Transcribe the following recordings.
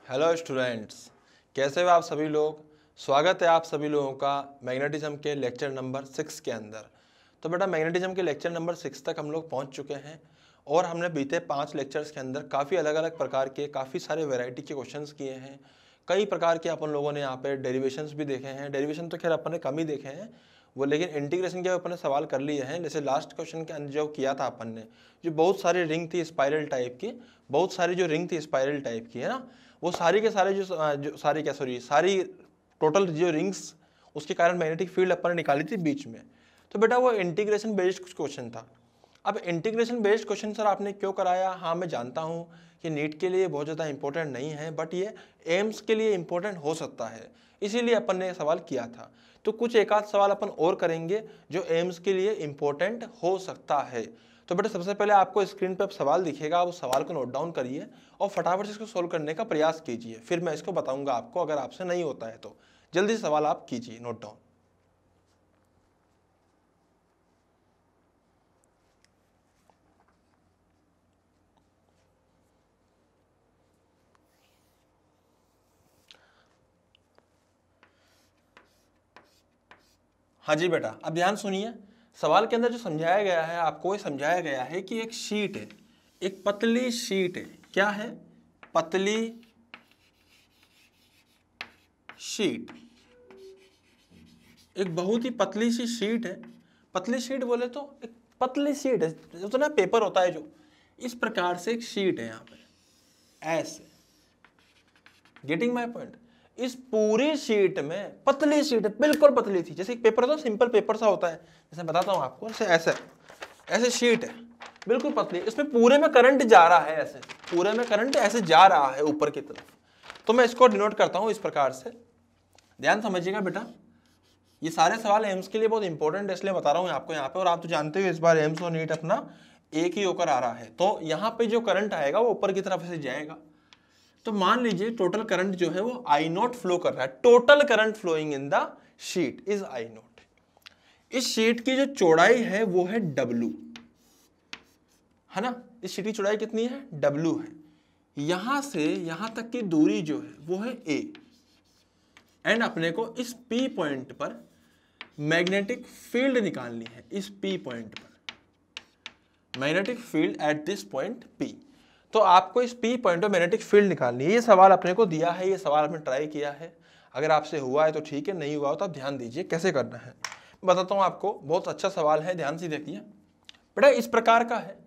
Hello students, कैसे हो आप सभी लोग। स्वागत है आप सभी लोगों का मैग्नेटिज्म के लेक्चर नंबर 6 के अंदर। तो बेटा मैग्नेटिज्म के लेक्चर नंबर 6 तक हम लोग पहुंच चुके हैं और हमने बीते 5 लेक्चर्स के अंदर काफ़ी अलग अलग प्रकार के काफ़ी सारे वैरायटी के क्वेश्चंस किए हैं। कई प्रकार के अपन लोगों ने यहाँ पे डेरिवेशंस भी देखे हैं। डेरिवेशन तो खैर अपन ने कम ही देखे हैं वो, लेकिन इंटीग्रेशन के अपन ने सवाल कर लिए हैं। जैसे लास्ट क्वेश्चन के अंदर जो किया था अपन ने, जो बहुत सारी रिंग थी स्पाइरल टाइप की, बहुत सारी जो रिंग थी स्पाइरल टाइप की है ना, वो सारी के सारे सारी टोटल जो रिंग्स उसके कारण मैग्नेटिक फील्ड अपन ने निकाली थी बीच में। तो बेटा वो इंटीग्रेशन बेस्ड क्वेश्चन था। अब इंटीग्रेशन बेस्ड क्वेश्चन सर आपने क्यों कराया, हाँ मैं जानता हूँ कि नीट के लिए बहुत ज़्यादा इंपॉर्टेंट नहीं है, बट ये एम्स के लिए इंपॉर्टेंट हो सकता है, इसीलिए अपन ने सवाल किया था। तो कुछ एक आध सवाल अपन और करेंगे जो एम्स के लिए इंपॉर्टेंट हो सकता है। तो बेटा सबसे पहले आपको स्क्रीन पे अब सवाल दिखेगा, आप उस सवाल को नोट डाउन करिए और फटाफट से इसको सोल्व करने का प्रयास कीजिए। फिर मैं इसको बताऊंगा आपको, अगर आपसे नहीं होता है तो जल्दी से सवाल आप कीजिए नोट डाउन। हाँ जी बेटा, अब ध्यान सुनिए। सवाल के अंदर जो समझाया गया है आपको, ये समझाया गया है कि एक शीट है, एक पतली शीट है। क्या है? पतली शीट, एक बहुत ही पतली सी शीट है। पतली शीट बोले तो एक पतली शीट है, जो तो ना पेपर होता है जो, इस प्रकार से एक शीट है यहाँ पे ऐसे। Getting my point? इस पूरी शीट में पतली शीट है, बिल्कुल पतली थी, जैसे एक पेपर होता है, सिंपल पेपर सा होता है, जैसे बताता हूँ आपको, ऐसे ऐसे शीट है बिल्कुल पतली। इसमें पूरे में करंट जा रहा है, ऐसे पूरे में करंट ऐसे जा रहा है ऊपर की तरफ। तो मैं इसको डिनोट करता हूँ इस प्रकार से, ध्यान समझिएगा बेटा। ये सारे सवाल एम्स के लिए बहुत इंपॉर्टेंट है, इसलिए बता रहा हूँ आपको यहाँ पे। और आप तो जानते हो इस बार एम्स और नीट अपना एक ही होकर आ रहा है, तो यहाँ पे जो करंट आएगा वो ऊपर की तरफ से जाएगा। तो मान लीजिए टोटल करंट जो है वो आई नॉट फ्लो कर रहा है। Total current flowing in the sheet is I naught. इस शीट की जो चौड़ाई है वो है W, है ना। इस शीट की चौड़ाई कितनी है? W है। यहां से यहां तक की दूरी जो है वो है A। एंड अपने को इस P पॉइंट पर मैग्नेटिक फील्ड निकालनी है। इस P पॉइंट पर magnetic field at this point P। तो आपको इस P पॉइंट पर मैग्नेटिक फील्ड निकालनी है। ये सवाल अपने को दिया है, ये सवाल आपने ट्राई किया है। अगर आपसे हुआ है तो ठीक है, नहीं हुआ हो तो आप ध्यान दीजिए कैसे करना है। बताता हूँ आपको, बहुत अच्छा सवाल है, ध्यान से देखिए बेटा। इस प्रकार का है,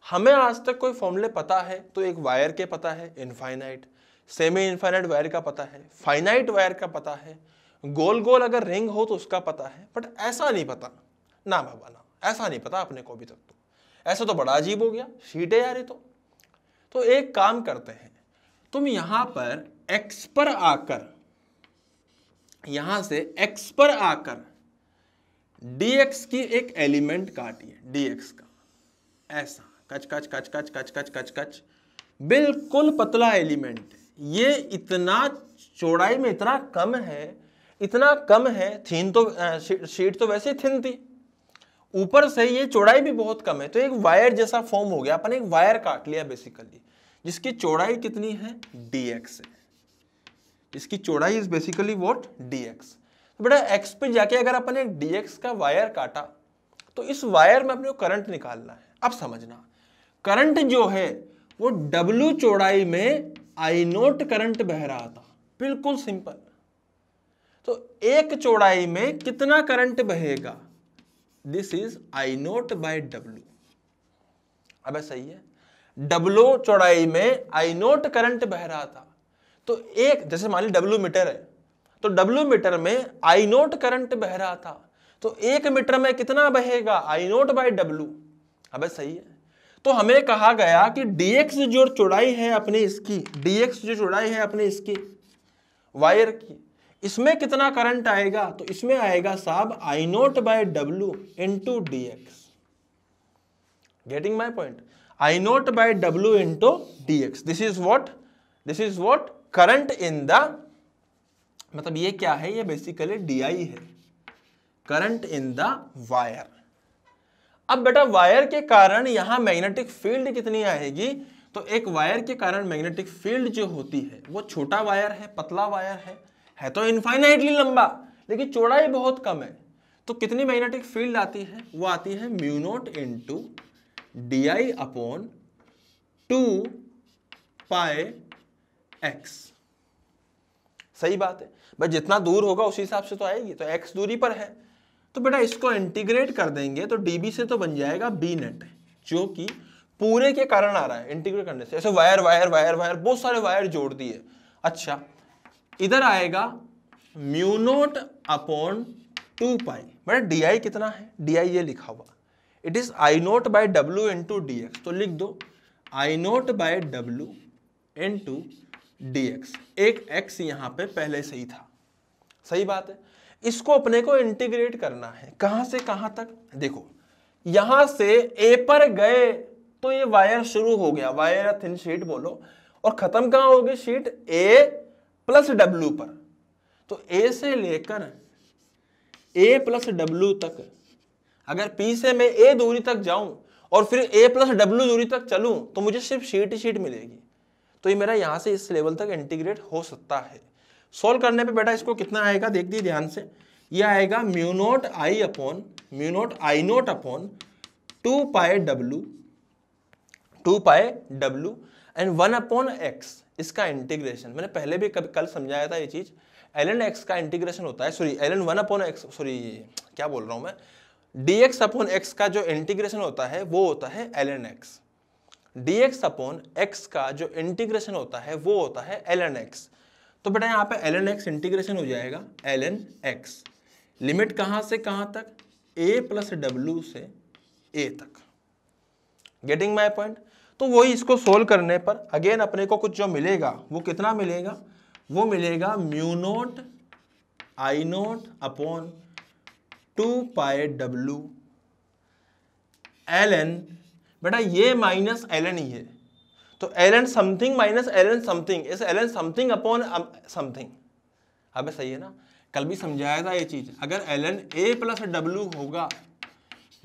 हमें आज तक कोई फॉर्मूले पता है तो एक वायर के पता है, इनफाइनाइट, सेमी इनफाइनाइट वायर का पता है, फाइनाइट वायर का पता है, गोल गोल अगर रिंग हो तो उसका पता है, बट ऐसा नहीं पता ना बाबा ना, ऐसा नहीं पता अपने को अभी तक। तो ऐसा तो बड़ा अजीब हो गया, शीट है यार ये तो एक काम करते हैं, तुम यहां पर x पर आकर, यहां से x पर आकर dx की एक एलिमेंट काटिए, dx का ऐसा कच कच कच कच कच कच कच कच, बिल्कुल पतला एलिमेंट। ये इतना चौड़ाई में इतना कम है, इतना कम है। थीन तो शीट तो वैसे थिन थी, ऊपर से ये चौड़ाई भी बहुत कम है, तो एक वायर जैसा फॉर्म हो गया। अपन एक वायर काट लिया बेसिकली, जिसकी चौड़ाई कितनी है? dx है। इसकी चौड़ाई इज बेसिकली व्हाट? dx। तो बेटा x पे जाके अगर अपन एक dx का वायर काटा तो इस वायर में अपने को करंट निकालना है। अब समझना, करंट जो है वो W चौड़ाई में I नोट करंट बह रहा था, बिल्कुल सिंपल। तो एक चौड़ाई में कितना करंट बहेगा? This is I note by W। अब सही है, W चौड़ाई में I नोट करंट बह रहा था। तो एक, जैसे मान ली W मीटर है, तो W मीटर में I नोट करंट बह रहा था, तो एक मीटर में कितना बहेगा? I note by W। अब सही है। तो हमें कहा गया कि dx जो चौड़ाई है अपनी इसकी, dx जो चौड़ाई है अपनी इसकी वायर की, इसमें कितना करंट आएगा? तो इसमें आएगा साहब I note by W into dx। Getting my point? I note by W into dx। This is what current in the, मतलब ये क्या है? ये बेसिकली di है, करंट इन द वायर। अब बेटा वायर के कारण यहां मैग्नेटिक फील्ड कितनी आएगी? तो एक वायर के कारण मैग्नेटिक फील्ड जो होती है वो छोटा वायर है, पतला वायर है तो इनफाइनाइटली लंबा, लेकिन चौड़ाई बहुत कम है। तो कितनी मैग्नेटिक फील्ड आती है? वो आती है mu naught into DI upon 2 पाई x। सही बात है भाई, जितना दूर होगा उसी हिसाब से तो आएगी, तो x दूरी पर है। तो बेटा इसको इंटीग्रेट कर देंगे तो dB से तो बन जाएगा B नेट, जो कि पूरे के कारण आ रहा है इंटीग्रेट करने से। ऐसे वायर वायर वायर वायर बहुत सारे वायर जोड़ दिए। अच्छा, इधर आएगा म्यू नॉट अपॉन 2 पाई। बेटा DI कितना है? DI ये लिखा हुआ, it is I not by W into DX। तो लिख दो I not by W into DX। एक x यहां पे पहले से ही था। सही बात है। इसको अपने को इंटीग्रेट करना है, कहां से कहां तक? देखो यहां से A पर गए तो ये वायर शुरू हो गया, वायर या थिन शीट बोलो, और खत्म कहां होगी शीट? A प्लस W पर। तो A से लेकर A प्लस W तक, अगर P से मैं A दूरी तक जाऊं और फिर A प्लस W दूरी तक चलूं तो मुझे सिर्फ शीट ही शीट मिलेगी। तो ये मेरा यहां से इस लेवल तक इंटीग्रेट हो सकता है। सॉल्व करने पे बेटा इसको कितना आएगा देख दिए ध्यान से, ये आएगा mu naught I not upon 2 pi W and 1 upon x। इसका इंटीग्रेशन मैंने पहले भी कल समझाया था ये चीज। ln x का इंटीग्रेशन होता है, sorry ln 1 upon x, sorry क्या बोल रहा हूं मैं, dx अपॉन x का जो इंटीग्रेशन होता है वो होता है ln x। dx upon x का जो इंटीग्रेशन होता है वो होता है ln x। तो बेटा यहाँ पे ln x इंटीग्रेशन हो जाएगा ln x। लिमिट कहां से कहां तक? a प्लस W से a तक। Getting my point? तो वही इसको सोल्व करने पर अगेन अपने को कुछ जो मिलेगा वो कितना मिलेगा? वो मिलेगा mu naught I not upon 2 pi W ln, बेटा ये माइनस ln ही है, तो ln something minus ln something, इस ln समथिंग अपॉन समथिंग। अब सही है ना, कल भी समझाया था ये चीज। अगर ln A प्लस W होगा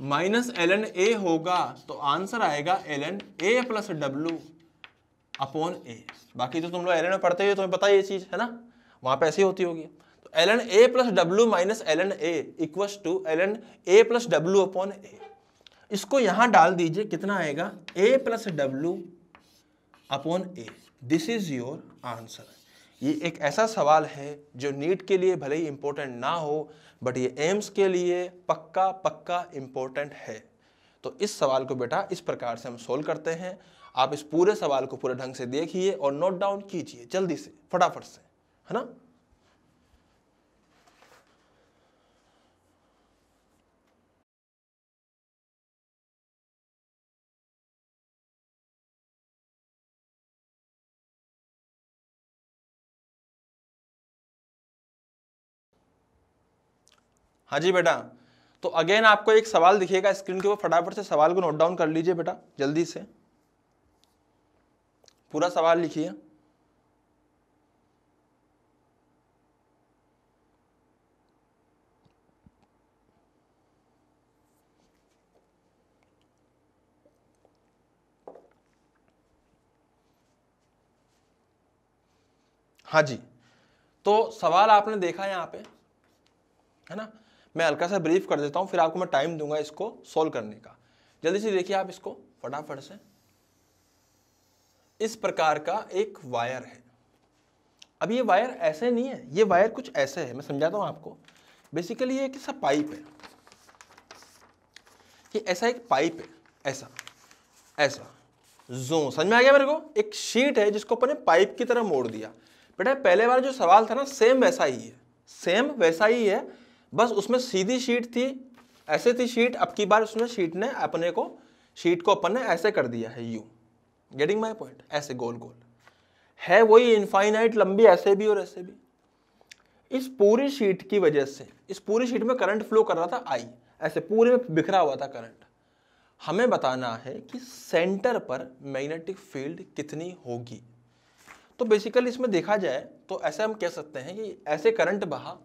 माइनस ln A होगा तो आंसर आएगा ln A plus W upon A। बाकी तो तुम लोग ln में पढ़ते हो, तुम्हें पता है ये चीज है ना, वहां पे ऐसी होती होगी। तो ln A plus W minus ln A equals to ln A plus W upon A। इसको यहां डाल दीजिए, कितना आएगा? A plus W upon A। This is your answer. ये एक ऐसा सवाल है जो नीट के लिए भले ही इंपॉर्टेंट ना हो, बट ये एम्स के लिए पक्का पक्का इंपॉर्टेंट है। तो इस सवाल को बेटा इस प्रकार से हम सोल्व करते हैं। आप इस पूरे सवाल को पूरे ढंग से देखिए और नोट डाउन कीजिए जल्दी से, फटाफट से, है ना। हाँ जी बेटा, तो अगेन आपको एक सवाल दिखेगा स्क्रीन के ऊपर, फटाफट से सवाल को नोट डाउन कर लीजिए बेटा, जल्दी से पूरा सवाल लिखिए। हाँ जी, तो सवाल आपने देखा यहाँ पे, है ना। मैं हल्का सा ब्रीफ कर देता हूँ, फिर आपको मैं टाइम दूंगा इसको सोल्व करने का। जल्दी से देखिए आप इसको फटाफट से। इस प्रकार का एक वायर है। अब ये वायर ऐसे नहीं है, ये वायर कुछ ऐसे है, मैं समझाता हूँ आपको। बेसिकली ये कैसा पाइप है, ये ऐसा एक पाइप है, ऐसा ऐसा जो समझ में आ गया मेरे को। एक शीट है जिसको अपन ने पाइप की तरह मोड़ दिया। बेटा पहले वाला जो सवाल था ना, सेम वैसा ही है, सेम वैसा ही है, बस उसमें सीधी शीट थी, ऐसे थी शीट। अब की बार उसमें शीट ने अपने को, शीट को अपन ने ऐसे कर दिया है, यू। Getting my point? ऐसे गोल गोल है, वही इनफाइनाइट लंबी, ऐसे भी और ऐसे भी। इस पूरी शीट की वजह से, इस पूरी शीट में करंट फ्लो कर रहा था आई, ऐसे पूरे में बिखरा हुआ था करंट। हमें बताना है कि सेंटर पर मैग्नेटिक फील्ड कितनी होगी। तो बेसिकली इसमें देखा जाए तो ऐसे हम कह सकते हैं कि ऐसे करंट बहा,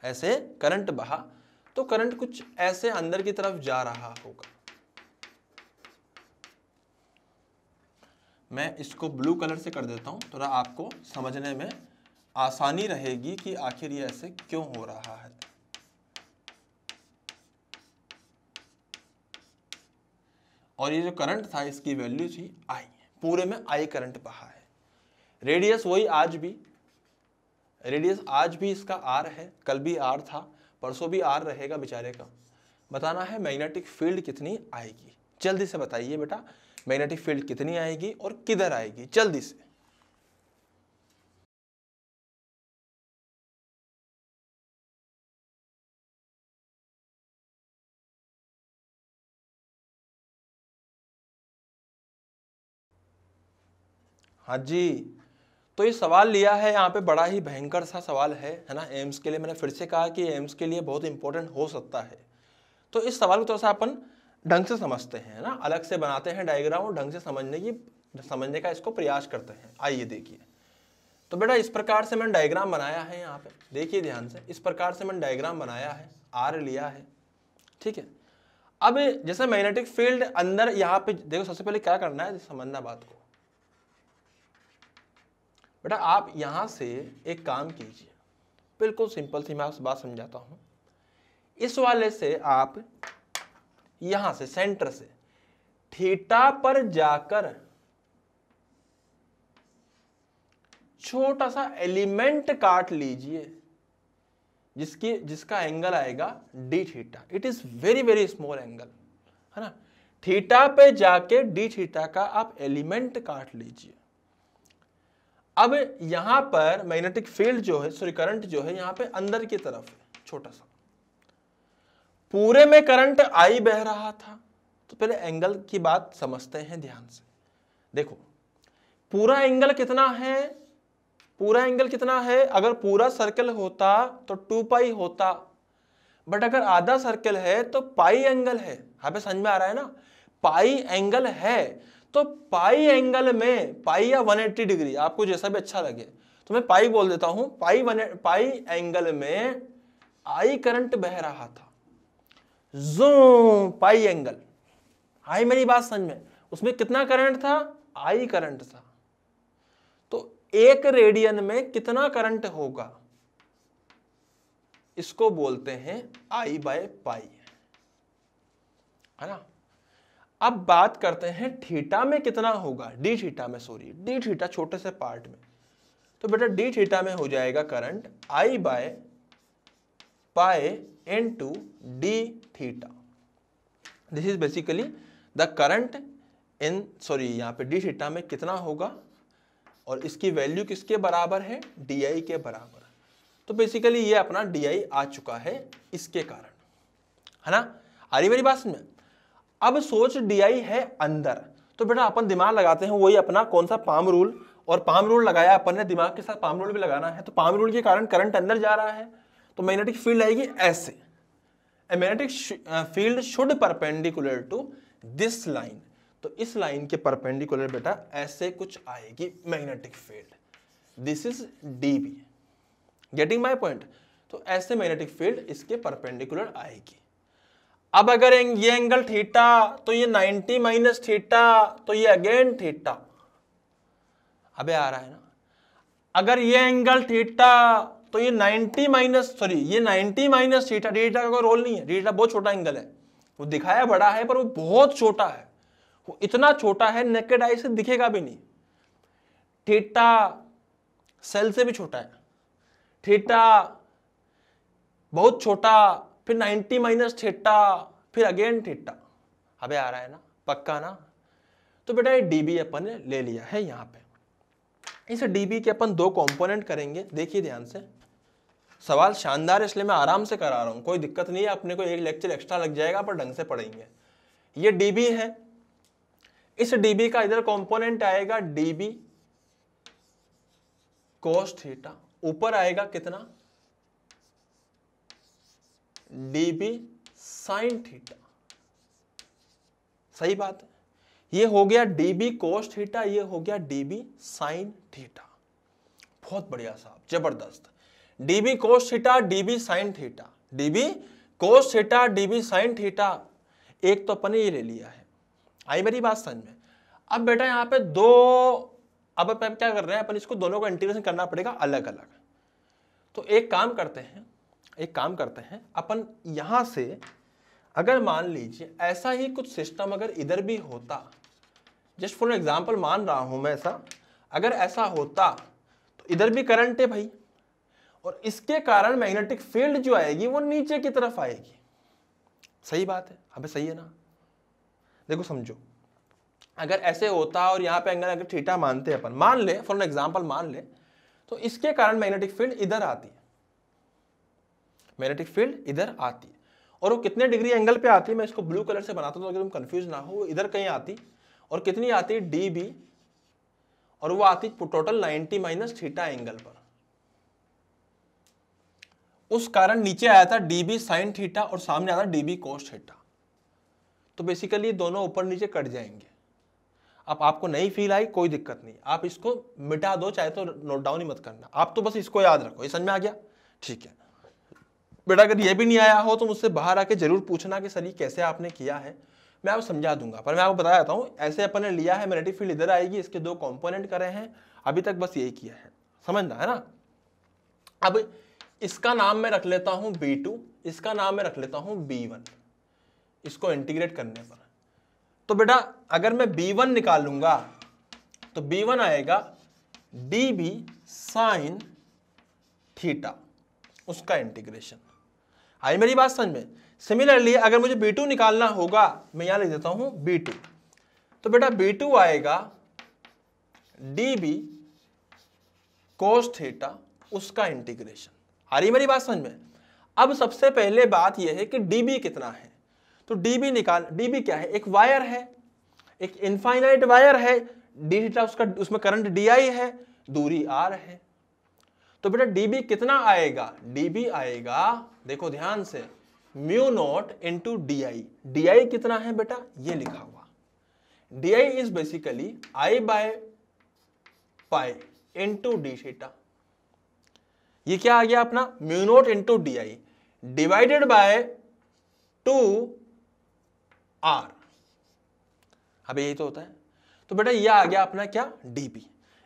ऐसे करंट बहा, तो करंट कुछ ऐसे अंदर की तरफ जा रहा होगा। मैं इसको ब्लू कलर से कर देता हूँ, थोड़ा आपको समझने में आसानी रहेगी कि आखिर ये ऐसे क्यों हो रहा है। और ये जो करंट था इसकी वैल्यू थी आई, पूरे में आई करंट बहा है। रेडियस वही आज भी, रेडियस आज भी इसका आर है, कल भी आर था, परसों भी आर रहेगा बेचारे का। बताना है मैग्नेटिक फील्ड कितनी आएगी, जल्दी से बताइए बेटा, मैग्नेटिक फील्ड कितनी आएगी और किधर आएगी, जल्दी से। हाँ जी, तो ये सवाल लिया है यहाँ पे, बड़ा ही भयंकर सा सवाल है ना। एम्स के लिए मैंने फिर से कहा कि एम्स के लिए बहुत इंपॉर्टेंट हो सकता है। तो इस सवाल को थोड़ा सा अपन ढंग से समझते हैं ना, अलग से बनाते हैं डायग्राम और ढंग से समझने का इसको प्रयास करते हैं। आइए देखिए, तो बेटा इस प्रकार से मैंने डायग्राम बनाया है यहाँ पे, देखिए ध्यान से, इस प्रकार से मैंने डायग्राम बनाया है, आर लिया है, ठीक है। अब जैसे मैग्नेटिक फील्ड अंदर यहाँ पे देखो, सबसे पहले क्या करना है समझना बात को। बेटा आप यहां से एक काम कीजिए, बिल्कुल सिंपल सी मैं बात समझाता हूं। इस वाले से आप यहां से सेंटर से थीटा पर जाकर छोटा सा एलिमेंट काट लीजिए, जिसका एंगल आएगा D theta. It is very very small angle, है ना। थीटा पे जाके डी थीटा का आप एलिमेंट काट लीजिए। अब यहां पर मैग्नेटिक फील्ड जो है, सॉरी करंट जो है, यहां पे अंदर की तरफ है छोटा सा, पूरे में करंट आई बह रहा था। तो पहले एंगल की बात समझते हैं ध्यान से। देखो पूरा एंगल कितना है, पूरा एंगल कितना है, अगर पूरा सर्कल होता तो 2 पाई होता, बट अगर आधा सर्कल है तो पाई एंगल है। यहां पे समझ में आ रहा है ना, पाई एंगल है। तो पाई एंगल में, पाई या 180 डिग्री, आपको जैसा भी अच्छा लगे, तो मैं पाई बोल देता हूं, पाई एंगल में आई करंट बह रहा था, जो पाई एंगल, आई मेरी बात समझ में, उसमें कितना करंट था, आई करंट था। तो एक रेडियन में कितना करंट होगा, इसको बोलते हैं आई बाय पाई, है ना। अब बात करते हैं थीटा में कितना होगा, डी थीटा में, सॉरी डी थीटा छोटे से पार्ट में। तो बेटा डी थीटा में हो जाएगा current I by pi into D theta. This is basically the current in, sorry यहाँ पे डी थीटा में कितना होगा, और इसकी वैल्यू किसके बराबर है, डी आई के बराबर। तो बेसिकली ये अपना डी आई आ चुका है इसके कारण, है ना। आ रही मेरी बात समझ में। अब सोच डी आई है अंदर, तो बेटा अपन दिमाग लगाते हैं वही अपना कौन सा, पाम रूल। और पाम रूल लगाया अपन ने, दिमाग के साथ पाम रूल भी लगाना है। तो पाम रूल के कारण करंट अंदर जा रहा है, तो मैग्नेटिक फील्ड आएगी ऐसे, magnetic field should perpendicular to this line. तो इस लाइन के परपेंडिकुलर बेटा ऐसे कुछ आएगी magnetic field, this is D B, getting my point. तो ऐसे मैग्नेटिक फील्ड इसके परपेंडिकुलर आएगी। अब अगर ये एंगल थीटा, तो ये 90 माइनस थीटा, तो ये अगेन थीटा। अबे आ रहा है ना। अगर ये एंगल थीटा, तो ये 90 माइनस, सॉरी ये 90 माइनस थीटा। थीटा का कोई रोल नहीं है, थीटा बहुत छोटा एंगल है, वो दिखाया बड़ा है पर वो बहुत छोटा है, वो इतना छोटा है नेकेड आई से दिखेगा भी नहीं। थीटा सेल से भी छोटा है, थीटा बहुत छोटा, फिर 90 माइनस थीटा, फिर अगेन थीटा। अबे आ रहा है ना, पक्का ना। तो बेटा ये डीबी अपन ने ले लिया है यहाँ पे। इस डीबी के अपन 2 कंपोनेंट करेंगे, देखिए ध्यान से। सवाल शानदार है इसलिए मैं आराम से करा रहा हूँ, कोई दिक्कत नहीं है, अपने को एक लेक्चर एक्स्ट्रा लग जाएगा पर ढंग से पढ़ेंगे। ये डीबी है, इस डीबी का इधर कंपोनेंट आएगा डीबी कोस थीटा, ऊपर आएगा कितना, डीबी साइन थीटा। सही बात है, ये हो गया डीबी कोस थीटा, ये हो गया डीबी साइन थीटा। बहुत बढ़िया साहब, जबरदस्त। DB cos theta, dB sine theta, dB cos theta, dB sine theta. एक तो अपन ने ये ले लिया है, आई मेरी बात समझ में। अब बेटा यहाँ पे दो, अब अपन क्या कर रहे हैं, अपन इसको दोनों को इंटीग्रेशन करना पड़ेगा अलग अलग। तो एक काम करते हैं अपन यहां से, अगर मान लीजिए ऐसा ही कुछ सिस्टम अगर इधर भी होता, जस्ट फॉर एग्जांपल मान रहा हूं मैं ऐसा, अगर ऐसा होता तो इधर भी करंट है भाई, और इसके कारण मैग्नेटिक फील्ड जो आएगी वो नीचे की तरफ आएगी। सही बात है, अबे सही है ना? देखो समझो, अगर ऐसे होता और यहाँ पे एंगल अगर थीटा मानते अपन, मान ले फॉर एग्जांपल मान ले, तो इसके कारण मैग्नेटिक फील्ड इधर आती है, मैग्नेटिक फील्ड इधर आती है, और वो कितने डिग्री एंगल पे आती है, मैं इसको ब्लू कलर से बनाता हूं, अगर तुम कंफ्यूज ना हो, वो इधर कहीं आती, और कितनी आती है, डीबी, और वो आती टोटल 90 माइनस थीटा एंगल पर। उस कारण नीचे आया था डीबी साइन थीटा और सामने आता डीबी कोस थीटा। तो बेसिकली दोनों ऊपर नीचे कट जाएंगे। अब आपको नहीं फील आई, कोई दिक्कत नहीं, आप इसको मिटा दो, चाहे तो नोट डाउन ही मत करना, आप तो बस इसको याद रखो। ये समझ में आ गया? ठीक है बेटा, अगर ये भी नहीं आया हो तो मुझसे बाहर आके जरूर पूछना कि सर ये कैसे आपने किया है, मैं आपको समझा दूंगा। पर मैं आपको बता देता हूँ, ऐसे अपन ने लिया है, मैग्नेटिक फील्ड इधर आएगी, इसके दो कंपोनेंट करे हैं अभी तक, बस यही किया है, समझना है ना? अब इसका नाम मैं रख लेता हूं B2, इसका नाम मैं रख लेता हूं B1, इसको इंटीग्रेट करने पर। तो बेटा अगर मैं B1 निकालूंगा तो B1 आएगा dB साइन थीटा, उसका इंटीग्रेशन। आई मेरी बात समझ में? सिमिलरली अगर मुझे B2 निकालना होगा, मैं यहां लिख देता हूं B2, तो बेटा B2 आएगा dB कोस थीटा, उसका इंटीग्रेशन। आ रही मेरी बात समझ में? अब सबसे पहले बात यह है कि dB कितना है, तो dB निकाल। dB क्या है? एक वायर है, एक इनफाइनाइट वायर है, डी थीटा उसका, उसमें करंट di है, दूरी r है। तो बेटा dB कितना आएगा? dB आएगा, देखो ध्यान से, mu naught into DI। DI कितना है बेटा? ये लिखा हुआ, DI is basically I by pi into D theta. ये क्या आ गया अपना? Mu naught into DI divided by 2R। अब यही तो होता है। तो बेटा ये आ गया अपना क्या? dB।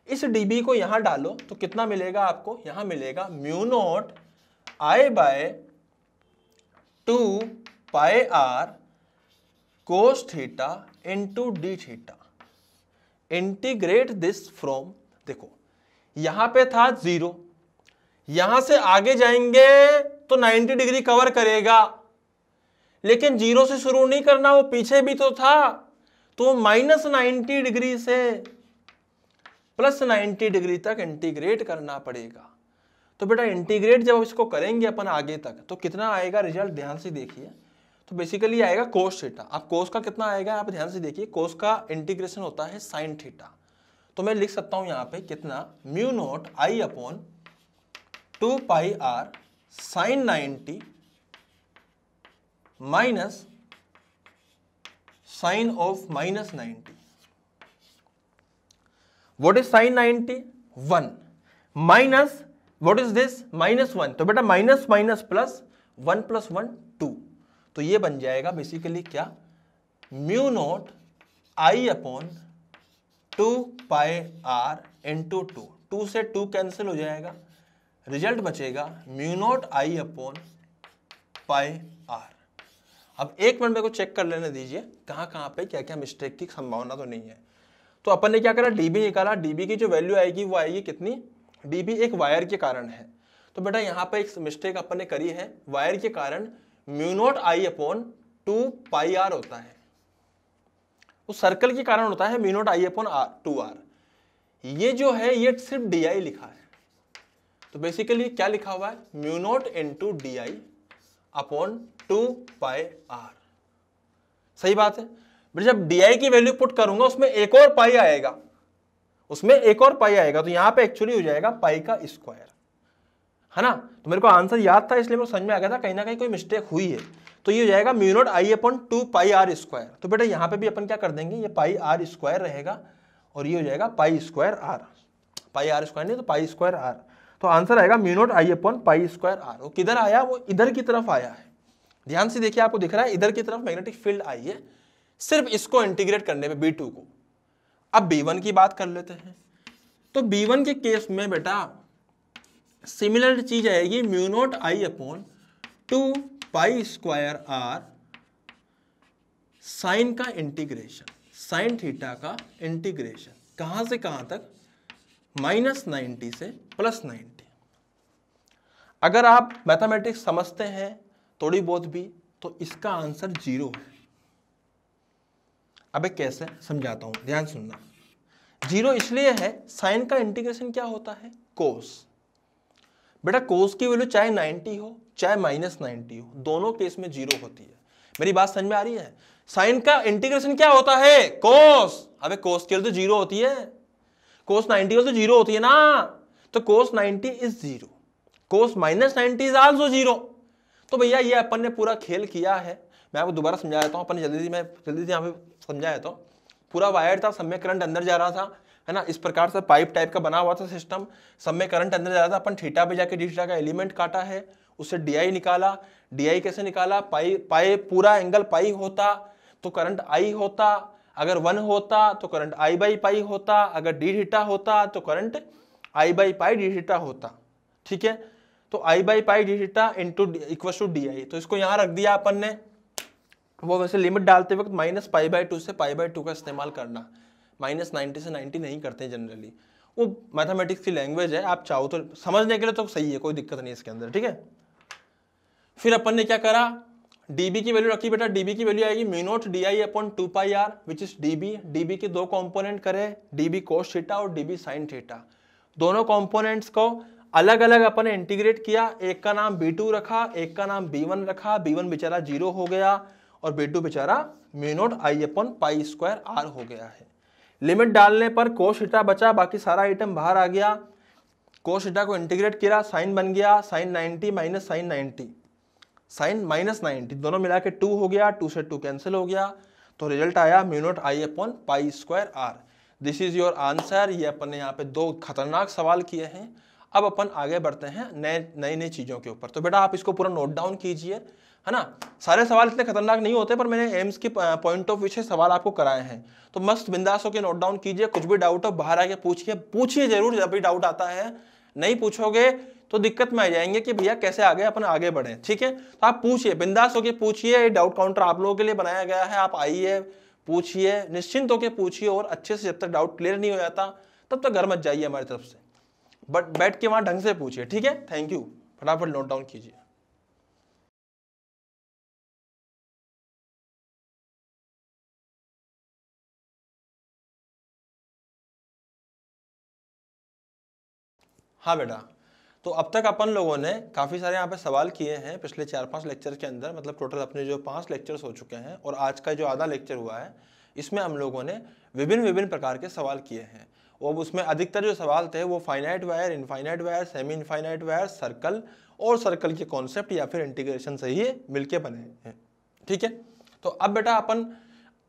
इस dB को यहां डालो तो कितना मिलेगा आपको? यहां मिलेगा mu naught I by 2 pi R cos theta into D theta. Integrate this from, देखो यहां पे था 0, यहां से आगे जाएंगे तो 90 डिग्री कवर करेगा, लेकिन 0 से शुरू नहीं करना, वो पीछे भी तो था, तो माइनस 90 डिग्री से प्लस 90 डिग्री तक इंटीग्रेट करना पड़ेगा। तो बेटा इंटीग्रेट जब इसको करेंगे अपन आगे तक तो कितना आएगा रिजल्ट? ध्यान से देखिए, तो बेसिकली आएगा कोस थीटा। अब कोस का कितना आएगा? आप ध्यान से देखिए, कोस का इंटीग्रेशन होता है साइन थीटा। तो मैं लिख सकता हूं यहां पे कितना? Mu naught I upon 2 pi R sine 90 minus sine of minus 90। What is sine 90? 1 minus what is this? Minus 1। तो बेटा माइनस माइनस प्लस 1 प्लस 1 2। तो ये बन जाएगा बेसिकली क्या? Mu naught I upon 2 pi R into 2। 2 से 2 cancel हो जाएगा, रिजल्ट बचेगा mu naught I upon pi R। अब एक मिनट मेरे को चेक कर लेने दीजिए कहाँ पे क्या क्या मिस्टेक की संभावना तो नहीं है। तो अपन ने क्या करा? dB निकाला। dB की जो वैल्यू आएगी वो आएगी कितनी? dB एक वायर के कारण है, तो बेटा यहाँ पे एक मिस्टेक अपन ने करी है, वायर के कारण mu naught I upon 2 pi R होता है, उस सर्कल के कारण होता है mu naught I upon 2R। ये जो है ये सिर्फ DI लिखा है, तो बेसिकली क्या लिखा हुआ है? Mu naught into DI upon 2 pi R। सही बात है। जब DI की वैल्यू पुट करूंगा उसमें एक और पाई आएगा, उसमें एक और पाई आएगा, तो यहां पे एक्चुअली हो जाएगा पाई का स्क्वायर, है ना? तो मेरे को आंसर याद था इसलिए मेरे को समझ में आ गया था कहीं ना कहीं कोई मिस्टेक हुई है। तो ये हो जाएगा mu naught I upon 2 pi R square. तो बेटा यहां पे भी अपन क्या कर देंगे? ये पाई R स्क्वायर रहेगा और ये हो जाएगा पाई स्क्वायर R। पाई R स्क्वायर नहीं तो पाई स्क्वायर R। तो आंसर आएगा mu naught I upon pi square R। वो किधर आया? वो इधर की तरफ आया है। ध्यान से देखिए, आपको दिख रहा है इधर की तरफ मैग्नेटिक फील्ड आई है, सिर्फ इसको इंटीग्रेट करने पे B2 को। अब B1 की बात कर लेते हैं। तो B1 के केस में बेटा सिमिलर चीज आएगी, mu naught I upon 2 pi square R sine का इंटीग्रेशन, साइन थीटा का इंटीग्रेशन कहां से कहां तक, -90 से +90। अगर आप मैथमेटिक्स समझते हैं थोड़ी बहुत भी तो इसका आंसर 0 है। अबे कैसे समझाता हूं, ध्यान सुनना। 0 इसलिए है, साइन का इंटीग्रेशन क्या होता है, कोस। बेटा कोस की वैल्यू चाहे 90 हो चाहे -90 हो, दोनों केस में 0 होती है। मेरी बात समझ में आ रही है? साइन का इंटीग्रेशन क्या होता है, कोस। अबे कोस की वैल्यू तो 0 होती है, कोस 90 की तो 0 होती है ना। तो कोस 90 इज 0, कोस -90 इज आल्सो 0। तो भैया ये अपन ने पूरा खेल किया है। मैं आपको दोबारा समझा देता हूं, अपन ने जल्दी से यहाँ पे समझाया था। पूरा वायर था, सब में करंट अंदर जा रहा था, है ना। इस प्रकार से पाइप टाइप का बना हुआ था सिस्टम, सब में करंट अंदर जा रहा था। अपन थीटा पे जाके डी थीटा का एलिमेंट काटा है, उससे डी निकाला। डी कैसे निकाला, पाई पूरा एंगल पाई होता तो करंट आई होता, अगर 1 होता तो करंट आई बाई पाई होता, अगर डी थीटा होता तो current I by pi D theta होता। ठीक है, तो I by pi D theta into equal to D I. तो इसको यहाँ रख दिया अपन ने। वो वैसे लिमिट डालते वक्त -π/2 से π/2 का इस्तेमाल करना, -90 से 90 नहीं करते जनरली। वो मैथमेटिक्स की लैंग्वेज है, आप चाहो तो समझने के लिए तो सही है, कोई दिक्कत नहीं इसके अंदर। ठीक है, फिर अपन ने क्या करा, dB की वैल्यू रखी बेटा। dB की वैल्यू आएगी mu not DI upon 2πr which is dB। dB के दो कंपोनेंट करे, dB cos थीटा और dB sin थीटा। दोनों कंपोनेंट्स को अलग अलग अपन ने इंटीग्रेट किया। एक का नाम B2 रखा, एक का नाम B1 रखा। B1 बेचारा 0 हो गया और B2 बेचारा mu naught I upon pi square R हो गया है। लिमिट डालने पर cos थीटा बचा, बाकी सारा आइटम बाहर आ गया। cos थीटा को इंटीग्रेट किया, साइन बन गया sin 90 माइनस साइन 90, साइन -90 दोनों मिला के 2 हो गया, 2 से 2 कैंसिल हो गया। तो रिजल्ट आया mu naught I upon pi square R। This is your answer. ये अपन ने यहाँ पे दो खतरनाक सवाल किए हैं। अब अपन आगे बढ़ते हैं नई चीजों के ऊपर। तो बेटा आप इसको पूरा नोट डाउन कीजिए, है ना। सारे सवाल इतने खतरनाक नहीं होते, पर मैंने एम्स के पॉइंट ऑफ व्यू से सवाल आपको कराए हैं। तो मस्त बिंदास होकर नोट डाउन कीजिए। कुछ भी डाउट हो बाहर आके पूछिए जरूर, जब भी डाउट आता है। नहीं पूछोगे तो दिक्कत में आ जाएंगे कि भैया कैसे आगे अपन आगे बढ़े। ठीक है, तो आप पूछिए, बिंदास होके पूछिए। डाउट काउंटर आप लोगों के लिए बनाया गया है, आप आइए पूछिए, निश्चिंत होके पूछिए। और अच्छे से जब तक डाउट क्लियर नहीं हो जाता तब तक घर मत जाइए हमारी तरफ से, बट बैठ के वहां ढंग से पूछिए। ठीक है, थैंक यू। फटाफट नोट डाउन कीजिए। हाँ बेटा, तो अब तक अपन लोगों ने काफ़ी सारे यहाँ पे सवाल किए हैं पिछले 4-5 लेक्चर के अंदर। मतलब टोटल अपने जो 5 लेक्चर्स हो चुके हैं और आज का जो आधा लेक्चर हुआ है, इसमें हम लोगों ने विभिन्न प्रकार के सवाल किए हैं। और उसमें अधिकतर जो सवाल थे वो finite wire, infinite wire, semi infinite wire, circle और सर्कल के कॉन्सेप्ट या फिर इंटीग्रेशन से ही मिलके बने हैं। ठीक है, तो अब बेटा अपन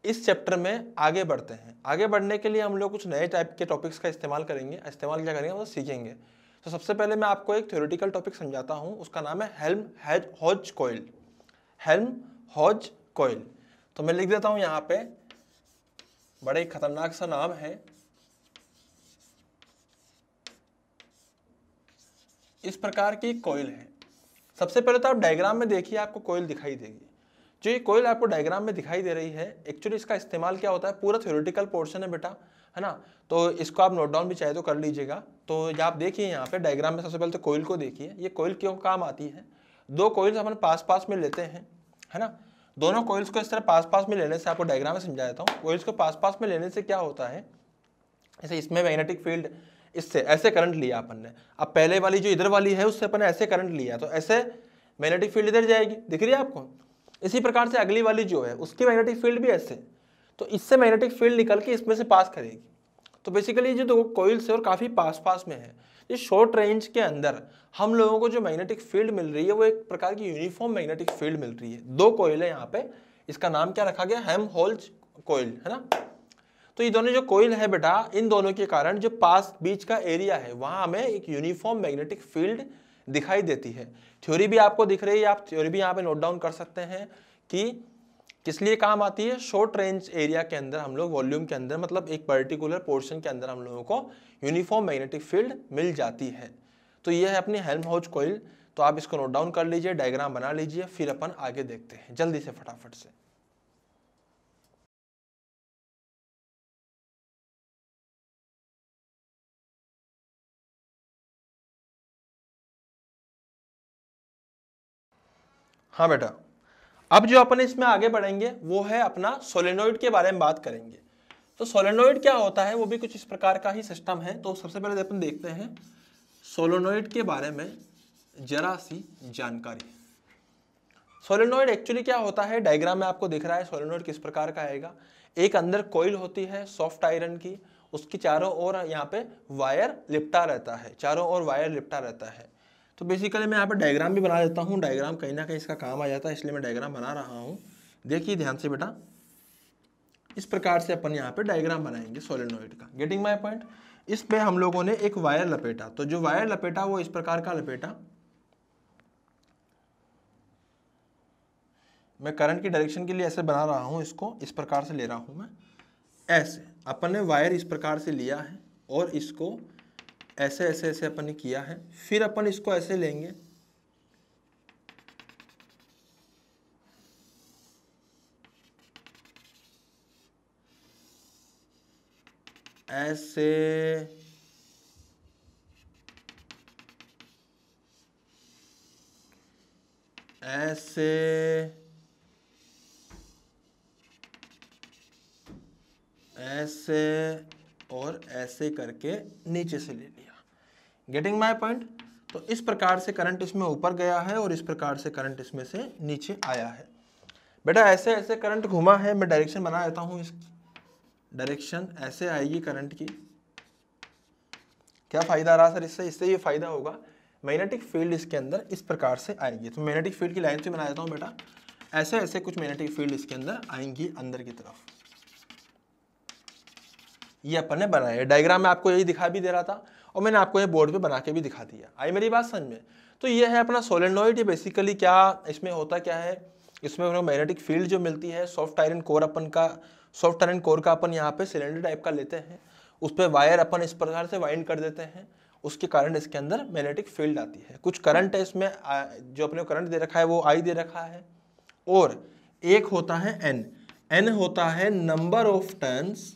इस चैप्टर में आगे बढ़ते हैं। आगे बढ़ने के लिए हम लोग कुछ नए टाइप के टॉपिक्स का इस्तेमाल करेंगे। इस्तेमाल क्या करेंगे, वो सीखेंगे। तो सबसे पहले मैं आपको एक थ्योरेटिकल टॉपिक समझाता हूं, उसका नाम है हेल्म-हॉज कॉइल। हेल्म-हॉज कॉइल, तो मैं लिख देता हूं यहाँ पे, बड़े खतरनाक सा नाम है। इस प्रकार की कॉइल है। सबसे पहले तो आप डायग्राम में देखिए, आपको कॉइल दिखाई देगी। जो ये कॉइल आपको डायग्राम में दिखाई दे रही है, एक्चुअली इसका इस्तेमाल क्या होता है, पूरा थ्योरेटिकल पोर्शन है बेटा, है ना। तो इसको आप नोट डाउन भी चाहे तो कर लीजिएगा। तो आप देखिए यहाँ पे डायग्राम में सबसे पहले तो कॉइल को देखिए। ये कॉइल क्यों काम आती है, दो कॉइल्स अपन पास में लेते हैं, है ना। दोनों कॉइल्स को इस तरह पास में लेने से, आपको डायग्राम में समझा देता हूँ। कॉइल्स को पास में लेने से क्या होता है, जैसे इसमें मैग्नेटिक फील्ड, इससे ऐसे करंट लिया अपन ने। अब पहले वाली जो इधर वाली है उससे अपन ने ऐसे करंट लिया, तो ऐसे मैग्नेटिक फील्ड इधर जाएगी, दिख रही है आपको। इसी प्रकार से अगली वाली जो है उसकी मैग्नेटिक फील्ड भी ऐसे, तो इससे मैग्नेटिक फील्ड निकल के इसमें से पास करेगी। तो बेसिकली जो दो कॉइल्स है और काफी पास में है। इस शॉर्ट रेंज के अंदर हम लोगों को जो मैग्नेटिक फील्ड मिल रही है वो एक प्रकार की यूनिफॉर्म मैग्नेटिक फील्ड मिल रही है। दो कॉइल है यहाँ पे, इसका नाम क्या रखा गया, हेल्म-हॉज कॉइल, है ना। तो ये दोनों जो कॉइल है बेटा, इन दोनों के कारण जो पास बीच का एरिया है वहां हमें एक यूनिफॉर्म मैग्नेटिक फील्ड दिखाई देती है। थ्योरी भी आपको दिख रही है, आप थ्योरी भी यहाँ पे नोट डाउन कर सकते हैं कि किस लिए काम आती है? शॉर्ट रेंज एरिया के अंदर हम लोग वॉल्यूम के अंदर मतलब एक पर्टिकुलर पोर्शन के अंदर हम लोगों को यूनिफॉर्म मैग्नेटिक फील्ड मिल जाती है। तो ये है अपनी हेल्महोल्ट्ज कॉइल। तो आप इसको नोट डाउन कर लीजिए, डायग्राम बना लीजिए, फिर अपन आगे देखते हैं जल्दी से फटाफट से। हाँ बेटा, अब जो अपन इसमें आगे बढ़ेंगे वो है अपना सोलेनोइड के बारे में बात करेंगे। तो सोलेनोइड क्या होता है, वो भी कुछ इस प्रकार का ही सिस्टम है। तो सबसे पहले अपन देखते हैं सोलेनोइड के बारे में जरा सी जानकारी। सोलेनोइड एक्चुअली क्या होता है, डायग्राम में आपको दिख रहा है सोलेनोइड किस प्रकार का आएगा। एक अंदर कॉइल होती है सॉफ्ट आयरन की, उसकी चारों ओर यहाँ पे वायर लिपटा रहता है, चारों ओर वायर लिपटा रहता है। तो बेसिकली मैं यहाँ पे डायग्राम भी बना देता हूँ, डायग्राम कहीं ना कहीं इसका काम आ जाता है, इसलिए मैं डायग्राम बना रहा हूँ। देखिए ध्यान से बेटा, इस प्रकार से अपन यहाँ पे डायग्राम बनाएंगे सोलेनोइड का। Getting my point? इस पे हम लोगों ने एक वायर लपेटा, तो जो वायर लपेटा वो इस प्रकार का लपेटा। मैं करंट की डायरेक्शन के लिए ऐसे बना रहा हूँ, इसको इस प्रकार से ले रहा हूँ मैं। ऐसे अपन ने वायर इस प्रकार से लिया है और इसको ऐसे ऐसे ऐसे अपन ने किया है। फिर अपन इसको ऐसे लेंगे, ऐसे ऐसे ऐसे और ऐसे करके नीचे से ले लिया। Getting my point? तो इस प्रकार से करंट इसमें ऊपर गया है और इस प्रकार से करंट इसमें से नीचे आया है। बेटा ऐसे ऐसे करंट घुमा है, मैं डायरेक्शन बना देता हूँ, इसकी डायरेक्शन ऐसे आएगी करंट की। क्या फायदा रहा सर इससे? इससे ये फायदा होगा मैग्नेटिक फील्ड इसके अंदर इस प्रकार से आएगी। तो मैग्नेटिक फील्ड की लाइन से बना देता हूँ बेटा, ऐसे ऐसे कुछ मैग्नेटिक फील्ड इसके अंदर आएंगी अंदर की तरफ। ये अपन ने बनाया, डायग्राम में आपको यही दिखा भी दे रहा था और मैंने आपको ये बोर्ड पे बना के भी दिखा दिया। आई मेरी बात समझ में? तो ये है अपना सोलेनोइड। ये बेसिकली क्या इसमें होता क्या है, इसमें मैग्नेटिक फील्ड जो मिलती है, सॉफ्ट आयरन कोर का अपन यहाँ पे सिलेंडर टाइप का लेते हैं, उस पर वायर अपन इस प्रकार से वाइंड कर देते हैं, उसके कारण इसके अंदर मैग्नेटिक फील्ड आती है। कुछ करंट है इसमें, जो अपने करंट दे रखा है वो आई दे रखा है, और एक होता है एन होता है number of turns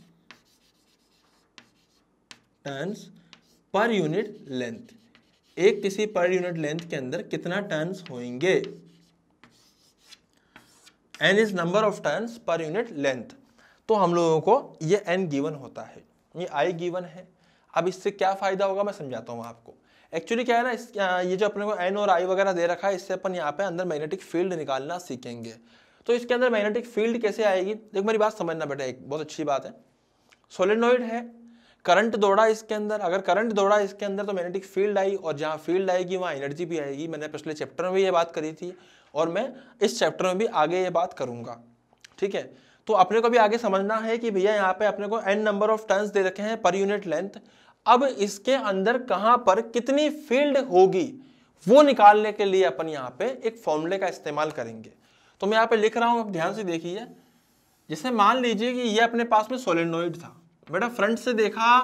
per unit length. एक किसी पर यूनिट लेंथ के अंदर कितना टर्न्स होंगे, n is number of turns per unit length. तो हम लोगों को ये n गिवन होता है, ये i गिवन है। अब इससे क्या फायदा होगा मैं समझाता हूँ आपको। एक्चुअली क्या है ना, ये जो अपने को n और i वगैरह दे रखा है, इससे अपन यहाँ पे अंदर मैग्नेटिक फील्ड निकालना सीखेंगे। तो इसके अंदर मैग्नेटिक फील्ड कैसे आएगी, देख मेरी बात समझना बेटा, एक बहुत अच्छी बात है। सोलेनोइड है, करंट दौड़ा इसके अंदर, अगर करंट दौड़ा इसके अंदर तो मैग्नेटिक फील्ड आई, और जहाँ फील्ड आएगी वहाँ एनर्जी भी आएगी। मैंने पिछले चैप्टर में भी ये बात करी थी और मैं इस चैप्टर में भी आगे ये बात करूंगा, ठीक है। तो अपने को भी आगे समझना है कि भैया यहाँ पे अपने को n नंबर ऑफ टर्न्स दे रखे हैं पर यूनिट लेंथ। अब इसके अंदर कहाँ पर कितनी फील्ड होगी वो निकालने के लिए अपन यहाँ पे एक फॉर्मूले का इस्तेमाल करेंगे। तो मैं यहाँ पे लिख रहा हूँ, अब ध्यान से देखिए। जैसे मान लीजिए कि ये अपने पास में सोलेनोइड था बेटा, फ्रंट से देखा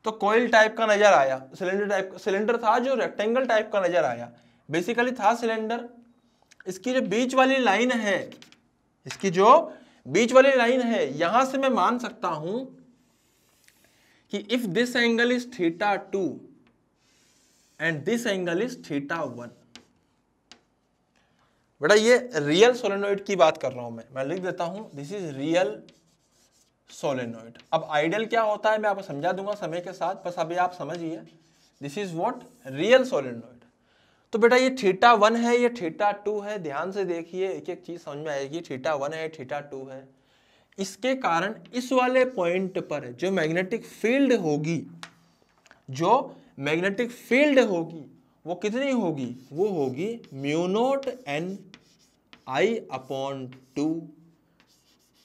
तो कॉइल टाइप का नजर आया, सिलेंडर था जो रेक्टेंगल टाइप का नजर आया, बेसिकली था सिलेंडर। इसकी जो बीच वाली लाइन है, इसकी जो बीच वाली लाइन है, यहां से मैं मान सकता हूं कि if this angle is θ2 and this angle is θ1। बेटा ये रियल सोलेनोइड की बात कर रहा हूं मैं लिख देता हूं, दिस इज रियल सोलेनोइड। अब आइडियल क्या होता है मैं आपको समझा दूंगा समय के साथ, बस अभी आप समझिए। This is what real solenoid. तो बेटा ये θ1 है, ये θ2 है, ध्यान से देखिए, एक एक चीज समझ में आएगी। θ1 है, θ2 है। इसके कारण इस वाले पॉइंट पर जो मैग्नेटिक फील्ड होगी, वो कितनी होगी, वो होगी μ0 n I/2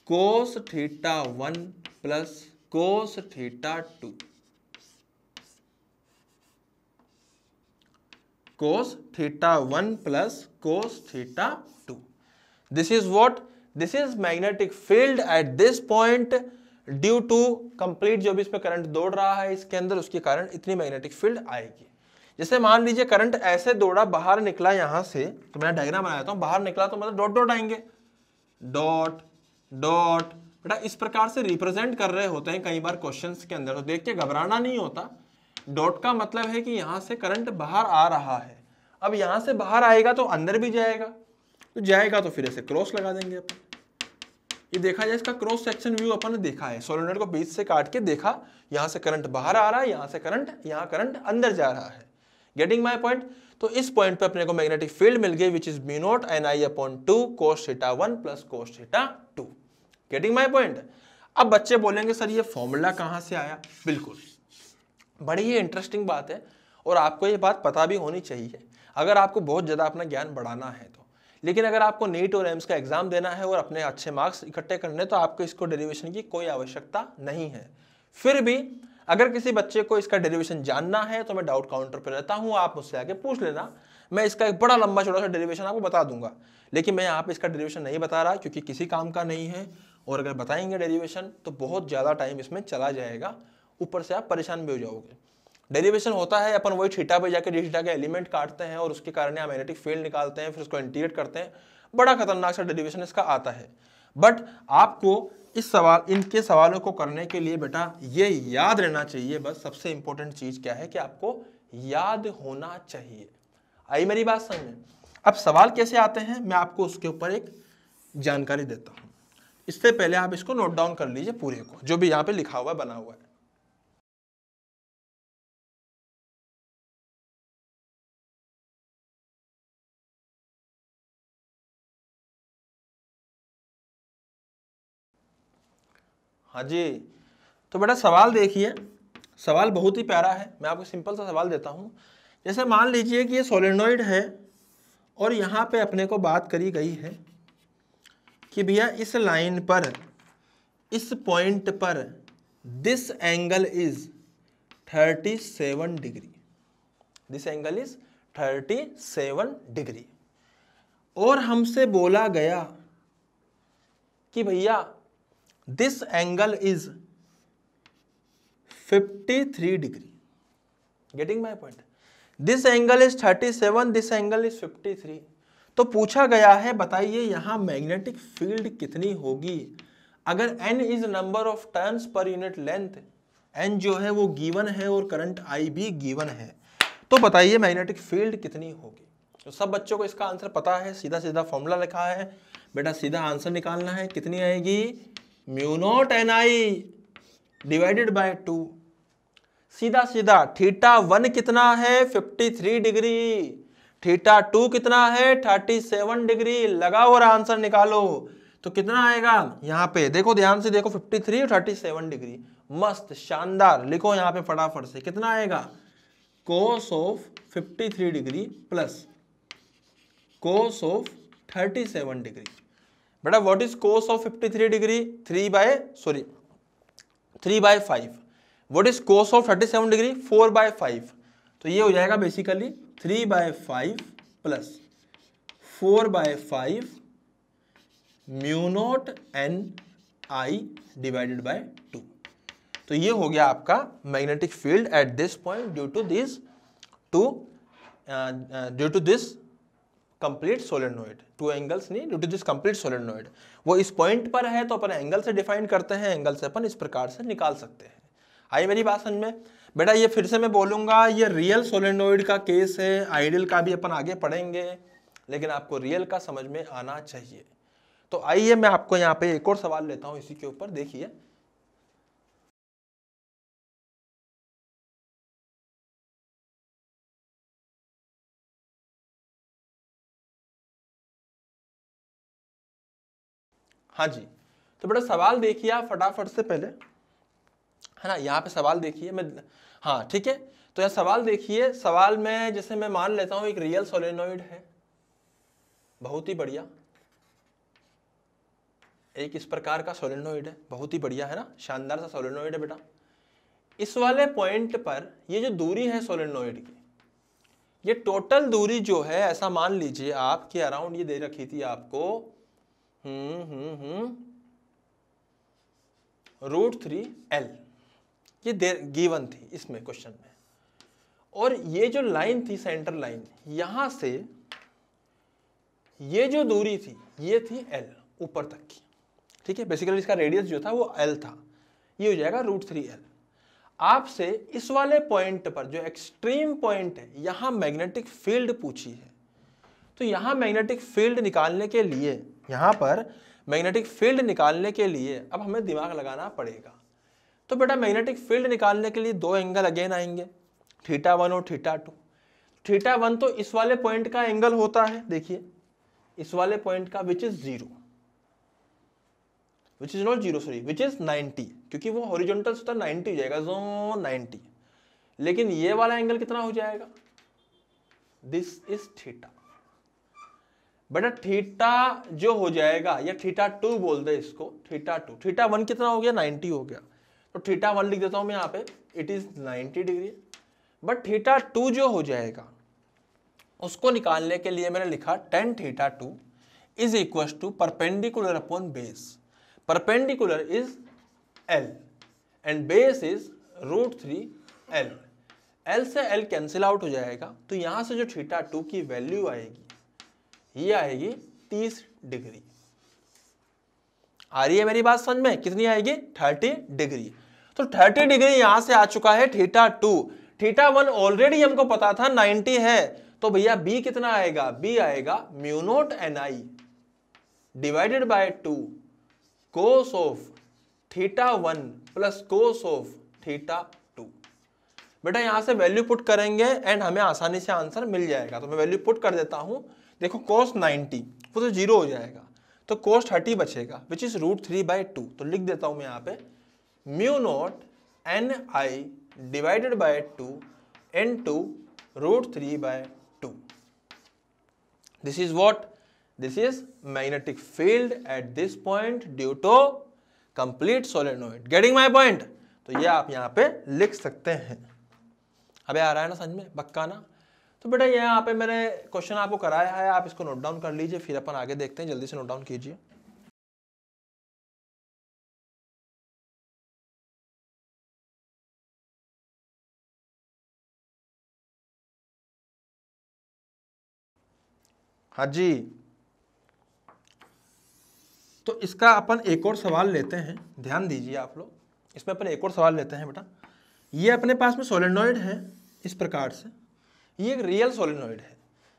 cos θ1 plus cos θ2, cos θ1 plus cos θ2। This is what, this is magnetic field at this point due to complete जो भी इसमें करंट दौड़ रहा है इसके अंदर, उसके कारण इतनी मैग्नेटिक फील्ड आएगी। जैसे मान लीजिए करंट ऐसे दौड़ा, बाहर निकला यहां से, तो मैं डायग्राम बनाता हूं, बाहर निकला तो मतलब डॉट डॉट आएंगे, डॉट डॉट। बेटा इस प्रकार से रिप्रेजेंट कर रहे होते हैं कई बार क्वेश्चंस के अंदर, तो देख के घबराना नहीं होता। डॉट का मतलब है कि यहां से करंट बाहर आ रहा है। अब यहां से बाहर आएगा तो अंदर भी जाएगा, तो जाएगा तो फिर ऐसे क्रॉस लगा देंगे अपन। ये देखा जाए, इसका क्रॉस सेक्शन व्यू अपन ने देखा है, सोलेनोइड को बीच से काट के देखा, यहां से करंट बाहर आ रहा है, यहां से करंट, यहां करंट अंदर जा रहा है। Getting my point? तो इस पॉइंट पे अपने को मैग्नेटिक फील्ड मिल गई which is mu naught NI upon 2 cos theta 1 plus cos theta 2। Getting my point? अब बच्चे बोलेंगे सर ये फॉर्मूला कहां से आया? बिल्कुल, बड़ी ही इंटरेस्टिंग बात है और आपको ये बात पता भी होनी चाहिए अगर आपको बहुत ज़्यादा अपना ज्ञान बढ़ाना है तो। लेकिन अगर आपको नीट और एम्स का एग्जाम देना है और अपने अच्छे मार्क्स इकट्ठे करने, तो आपको इसको डेरिवेशन की कोई आवश्यकता नहीं है। फिर भी अगर किसी बच्चे को इसका डेरिवेशन जानना है तो मैं डाउट काउंटर पर रहता हूँ, आप मुझसे आके पूछ लेना, मैं इसका एक बड़ा लंबा चौड़ा सा डेरिवेशन आपको बता दूंगा। लेकिन मैं यहाँ पे इसका डेरिवेशन नहीं बता रहा क्योंकि किसी काम का नहीं है, और अगर बताएंगे डेरिवेशन तो बहुत ज़्यादा टाइम इसमें चला जाएगा, ऊपर से आप परेशान भी हो जाओगे। डेरिवेशन होता है अपन वही थीटा पे जाके डी थीटा के एलिमेंट काटते हैं और उसके कारण यहाँ मैग्नेटिक फील्ड निकालते हैं, फिर उसको इंटीग्रेट करते हैं, बड़ा खतरनाक सा डेरिवेशन इसका आता है। बट आपको इस सवाल, इनके सवालों को करने के लिए बेटा ये याद रहना चाहिए, बस सबसे इंपॉर्टेंट चीज क्या है कि आपको याद होना चाहिए। आई मेरी बात समझ में? अब सवाल कैसे आते हैं मैं आपको उसके ऊपर एक जानकारी देता हूं। इससे पहले आप इसको नोट डाउन कर लीजिए पूरे को, जो भी यहाँ पे लिखा हुआ बना हुआ है। हाँ जी, तो बेटा सवाल देखिए, सवाल बहुत ही प्यारा है, मैं आपको सिंपल सा सवाल देता हूँ। जैसे मान लीजिए कि ये सोलेनोइड है और यहाँ पे अपने को बात करी गई है कि भैया इस लाइन पर, इस पॉइंट पर this angle is 37 degree, this angle is 37 degree, और हमसे बोला गया कि भैया this angle is 53 degree. Getting my point? This angle is 37, this angle is 53। तो पूछा गया है बताइए यहां मैग्नेटिक फील्ड कितनी होगी अगर n is number of turns per unit length, n जो है वो गिवन है और करंट I भी गिवन है, तो बताइए मैग्नेटिक फील्ड कितनी होगी। तो सब बच्चों को इसका आंसर पता है, सीधा सीधा फॉर्मूला लिखा है बेटा, सीधा आंसर निकालना है। कितनी आएगी? Mu naught NI divided by 2। सीधा सीधा थीटा 1 कितना है? 53 डिग्री। थीटा 2 कितना है? 37 डिग्री। लगाओ और आंसर निकालो। तो कितना आएगा? यहाँ पे देखो, ध्यान से देखो, 53 और 37 डिग्री। मस्त शानदार, लिखो यहाँ पे फटाफट से। कितना आएगा? Cos of 53 degree plus cos of 37 degree. बेटा what is cos of 53 degree? 3/5। What is cos of 37 degree? 4/5। तो ये हो जाएगा basically 3/5 plus 4/5 mu naught NI divided by 2। तो ये हो गया आपका magnetic field at this point due to this complete solenoid. Two angles नहीं, due to this complete solenoid. वो इस पॉइंट पर है तो अपन एंगल से डिफाइन करते हैं, एंगल से अपन इस प्रकार से निकाल सकते हैं। आई मेरी बात समझ में? बेटा ये फिर से मैं बोलूंगा, ये रियल सोलेनोइड का केस है, आइडियल का भी अपन आगे पढ़ेंगे, लेकिन आपको रियल का समझ में आना चाहिए। तो आइए मैं आपको यहाँ पे एक और सवाल लेता हूँ इसी के ऊपर। देखिए हाँ जी, तो बेटा सवाल देखिए आप फटाफट से पहले, है ना। यहाँ पे सवाल देखिए, मैं, हाँ ठीक है। तो यह सवाल देखिए, सवाल में जैसे मैं मान लेता हूँ एक रियल सोलेनोइड है, बहुत ही बढ़िया, एक इस प्रकार का सोलेनोइड है, बहुत ही बढ़िया, है ना, शानदार सा सोलेनोइड है बेटा। इस वाले पॉइंट पर ये जो दूरी है सोलेनोइड की, ये टोटल दूरी जो है, ऐसा मान लीजिए आप कि अराउंड ये दे रखी थी आपको √3L, ये गिवन थी इसमें क्वेश्चन में। और ये जो लाइन थी सेंटर लाइन, यहां से ये जो दूरी थी ये थी L ऊपर तक की, ठीक है। बेसिकली इसका रेडियस जो था वो L था, ये हो जाएगा √3L। आपसे इस वाले पॉइंट पर जो एक्सट्रीम पॉइंट है, यहां मैग्नेटिक फील्ड पूछी है। तो यहां मैग्नेटिक फील्ड निकालने के लिए, यहां पर मैग्नेटिक फील्ड निकालने के लिए अब हमें दिमाग लगाना पड़ेगा। तो बेटा मैग्नेटिक फील्ड निकालने के लिए दो एंगल अगेन आएंगे, θ1 और θ2। θ1 तो इस वाले पॉइंट का एंगल होता है, देखिए इस वाले पॉइंट का, which is 0, which is not 0 sorry, which is 90, क्योंकि वो हॉरिजॉन्टल से 90 हो जाएगा, जो 90। लेकिन ये वाला एंगल कितना हो जाएगा, दिस इज थीटा। बेटा थीटा जो हो जाएगा, या θ2 बोल दे इसको, θ2, θ1 कितना हो गया, 90 हो गया, तो θ1 लिख देता हूं मैं यहाँ पे, इट इज 90 डिग्री। बट θ2 जो हो जाएगा उसको निकालने के लिए मैंने लिखा tan θ2 is equal to perpendicular upon base. Perpendicular is L and base is √3L। L से L कैंसिल आउट हो जाएगा, तो यहां से जो θ2 की वैल्यू आएगी ये आएगी 30 डिग्री। आ रही है मेरी बात समझ में, कितनी आएगी, 30 डिग्री। तो 30 डिग्री यहां से आ चुका है θ2। θ1 ऑलरेडी हमको पता था 90 है, तो भैया B कितना आएगा, B आएगा μ0 Ni divided by 2 cos of θ1 plus cos of θ2। बेटा यहां से वैल्यू पुट करेंगे एंड हमें आसानी से आंसर मिल जाएगा। तो मैं वैल्यू पुट कर देता हूं, देखो cos 90 वो तो 0 हो जाएगा, तो cos 30 बचेगा, विच इज √3/2। तो लिख देता हूं मैं यहाँ पे μ0 Ni divided by 2 into √3/2। This is what? This is magnetic field at this point due to complete solenoid. Getting my point? तो ये आप यहाँ पे लिख सकते हैं। अबे आ रहा है ना समझ में, पक्का ना? तो बेटा ये यहाँ पे मैंने क्वेश्चन आपको कराया है, आप इसको नोट डाउन कर लीजिए, फिर अपन आगे देखते हैं। जल्दी से नोट डाउन कीजिए। हाँ जी, तो इसका अपन एक और सवाल लेते हैं, ध्यान दीजिए आप लोग। इसमें अपन एक और सवाल लेते हैं बेटा। ये अपने पास में सोलेनॉइड है इस प्रकार से, ये एक रियल सोलेनॉइड है।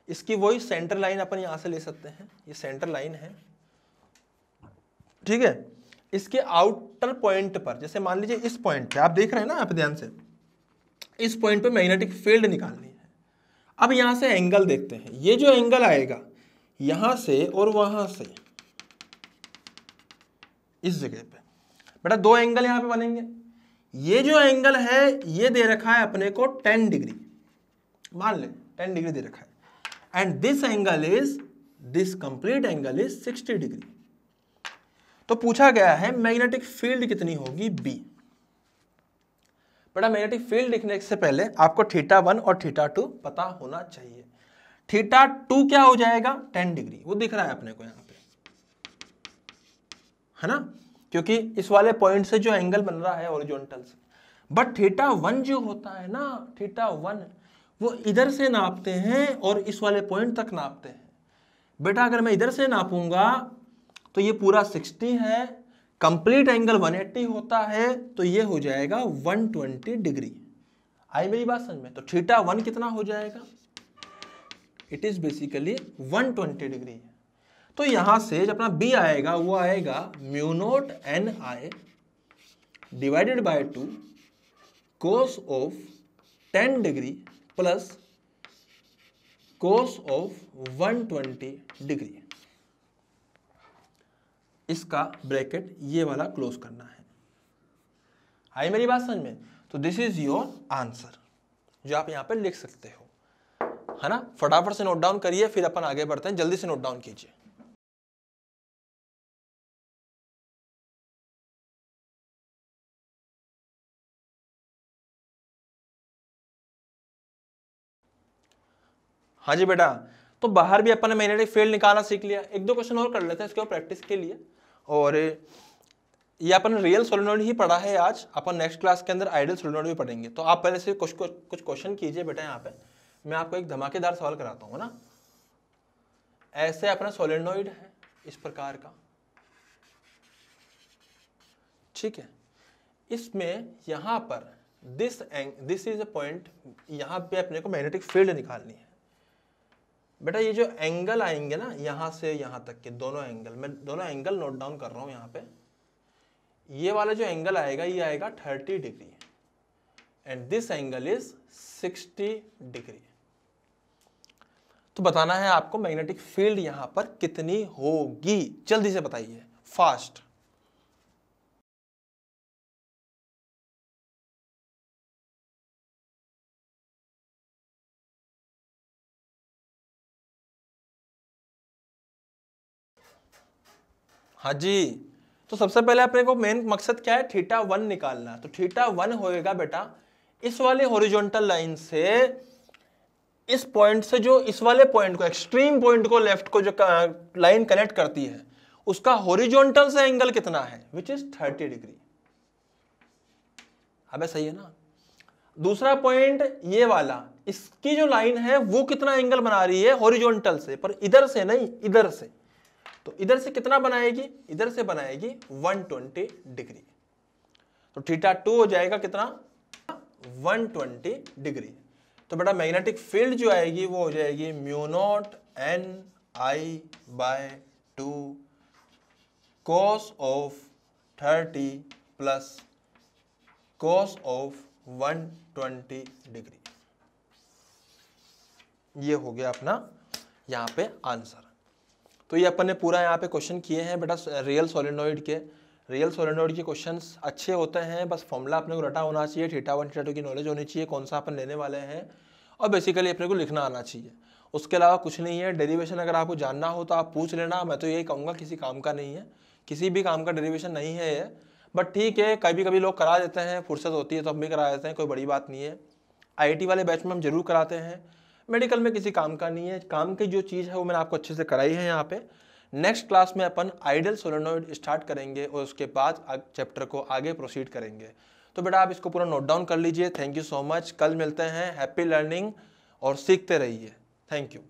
इसकी वही सेंटर लाइन अपन यहां से ले सकते हैं, ये सेंटर लाइन है, ठीक है। इसके आउटर पॉइंट पर, जैसे मान लीजिए इस पॉइंट पे, आप देख रहे हैं ना यहाँ पे ध्यान से, इस पॉइंट पे मैग्नेटिक फील्ड निकालनी है। अब यहां से एंगल देखते हैं, ये जो एंगल आएगा यहां से और वहां से, इस जगह पे बेटा दो एंगल यहां पे बनेंगे। ये जो एंगल है ये दे रखा है अपने को 10 डिग्री, मान ले 10 डिग्री दे रखा है, and this angle is, this complete angle is 60 degree. तो पूछा गया है मैग्नेटिक फील्ड कितनी होगी, बी। बेटा मैग्नेटिक फील्ड लिखने से पहले आपको θ1 और θ2 पता होना चाहिए। θ2 क्या हो जाएगा, 10 डिग्री, वो दिख रहा है अपने को यहाँ पे, है ना, क्योंकि इस वाले पॉइंट से जो एंगल बन रहा है हॉरिजॉन्टल से। बट θ1 जो होता है ना, θ1 वो इधर से नापते हैं और इस वाले पॉइंट तक नापते हैं। बेटा अगर मैं इधर से नापूंगा तो ये पूरा 60 है, कंप्लीट एंगल 180 होता है, तो ये हो जाएगा 120 डिग्री। आई मेरी बात समझ में? तो θ1 कितना हो जाएगा, इट इज बेसिकली 120 डिग्री। तो यहां से जब अपना बी आएगा वो आएगा μ0 Ni divided by 2 cos of 10 degree plus cos of 120 degree. इसका ब्रैकेट ये वाला क्लोज करना है। आई मेरी बात समझ में? तो दिस इज योर आंसर, जो आप यहां पे लिख सकते हो, है ना। फटाफट से नोट डाउन करिए, फिर अपन आगे बढ़ते हैं। जल्दी से नोट डाउन कीजिए। हाँ जी बेटा, तो बाहर भी अपन ने मैग्नेटिक फील्ड निकालना सीख लिया। एक दो क्वेश्चन और कर लेते हैं इसके प्रैक्टिस के लिए। और ये अपन रियल सोलेनोइड ही पढ़ा है आज, अपन नेक्स्ट क्लास के अंदर आइडियल सोलेनोइड भी पढ़ेंगे। तो आप पहले से कुछ क्वेश्चन कीजिए बेटा। यहाँ पे मैं आपको एक धमाकेदार सवाल कराता हूँ ना। ऐसे अपना सोलेनोइड है इस प्रकार का, ठीक है। इसमें यहां पर दिस इज अ पॉइंट, यहां पे अपने को मैग्नेटिक फील्ड निकालनी है बेटा। ये जो एंगल आएंगे ना यहां से यहां तक के दोनों एंगल, मैं दोनों एंगल नोट डाउन कर रहा हूं यहां पे। ये वाला जो एंगल आएगा ये आएगा 30 degree and this angle is 60 degree. तो बताना है आपको मैग्नेटिक फील्ड यहां पर कितनी होगी, जल्दी से बताइए, फास्ट। हाँ जी, तो सबसे पहले अपने को मेन मकसद क्या है, θ1 निकालना। तो θ1 होएगा बेटा इस वाले हॉरिजॉन्टल लाइन से, इस पॉइंट से, जो इस वाले पॉइंट को, एक्सट्रीम पॉइंट को, लेफ्ट को जो लाइन कनेक्ट करती है, उसका हॉरिजॉन्टल से एंगल कितना है, विच इज 30 डिग्री। अबे सही है ना। दूसरा पॉइंट ये वाला, इसकी जो लाइन है वो कितना एंगल बना रही है हॉरिजॉन्टल से, पर इधर से नहीं, इधर से। तो इधर से कितना बनाएगी, इधर से बनाएगी 120 डिग्री। तो θ2 हो जाएगा कितना, 120 डिग्री। तो बेटा मैग्नेटिक फील्ड जो आएगी वो हो जाएगी μ0 Ni/2 cos of 30 plus cos of 120 degree. ये हो गया अपना यहाँ पे आंसर। तो ये अपन ने पूरा यहाँ पे क्वेश्चन किए हैं बेटा रियल सोलेनोइड के। रियल सोलेनोइड के क्वेश्चंस अच्छे होते हैं, बस फॉर्मूला अपने को रटा होना चाहिए, θ1 θ2 की नॉलेज होनी चाहिए, कौन सा अपन लेने वाले हैं, और बेसिकली अपने को लिखना आना चाहिए। उसके अलावा कुछ नहीं है। डेरिवेशन अगर आपको जानना हो तो आप पूछ लेना, मैं तो यही कहूँगा किसी काम का नहीं है, किसी भी काम का डेरिवेशन नहीं है ये, बट ठीक है कभी कभी लोग करा देते हैं, फुर्सत होती है तो हम भी करा देते हैं, कोई बड़ी बात नहीं है। IIT वाले बैच में हम जरूर कराते हैं, मेडिकल में किसी काम का नहीं है। काम की जो चीज़ है वो मैंने आपको अच्छे से कराई है यहाँ पे। नेक्स्ट क्लास में अपन आइडियल सोलेनोइड स्टार्ट करेंगे और उसके बाद चैप्टर को आगे प्रोसीड करेंगे। तो बेटा आप इसको पूरा नोट डाउन कर लीजिए। थैंक यू सो मच, कल मिलते हैं। हैप्पी लर्निंग और सीखते रहिए। Thank you.